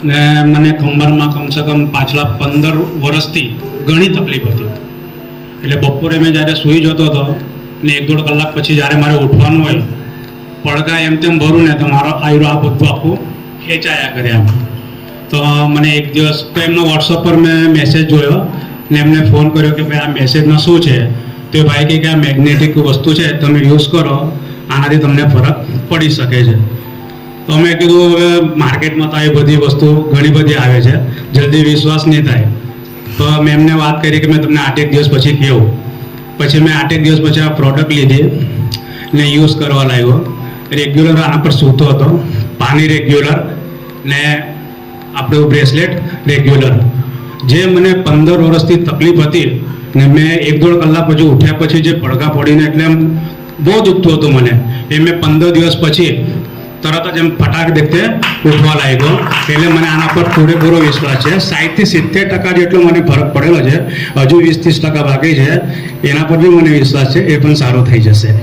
ને મને કમરમાં કમસે કમ પાછલા 15 વર્ષથી ઘણી તકલીફ હતી. એટલે બપોરે મેં જ્યારે સૂઈ જતો હતો ને 1-1.5 કલાક પછી જ્યારે મારે ઉઠવાનું હોય, પડઘા એમ તેમ ભરું ને તો મારો આયરો આ બધું આખું ખેંચાયા કરે આમ. તો મને એક દિવસ તો એમનો વોટ્સઅપ પર મેં મેસેજ જોયો ને એમને ફોન કર્યો કે ભાઈ આ મેસેજમાં શું છે. તો એ ભાઈ કહે કે આ મેગ્નેટિક વસ્તુ છે, તમે યુઝ કરો, આનાથી તમને ફરક પડી શકે છે. તો મેં કીધું હવે માર્કેટમાં તો એ બધી વસ્તુ ઘણી બધી આવે છે, જલ્દી વિશ્વાસ નહીં થાય. તો મેં એમને વાત કરી કે મેં તમને 8 દિવસ પછી કહું. પછી મેં 8 દિવસ પછી આ પ્રોડક્ટ લીધી ને યુઝ કરવા લાગ્યો. રેગ્યુલર આના પર સૂતો હતો, પાણી રેગ્યુલર ને આપણું બ્રેસલેટ રેગ્યુલર. જે મને 15 વર્ષથી તકલીફ હતી ને મેં 1-1.5 કલાક પછી ઉઠ્યા પછી જે પડઘા પડીને એટલે એમ બહુ દુખતું હતું મને, એ મેં 15 દિવસ પછી તરત જ એમ ફટાક દેખતે ઉઠવા લાગ્યો. એટલે મને આના પર પૂરેપૂરો વિશ્વાસ છે. 60 થી 70% જેટલો મને ફરક પડેલો છે. હજુ 20-30% બાકી છે. એના પર બી મને વિશ્વાસ છે, એ પણ સારો થઈ જશે.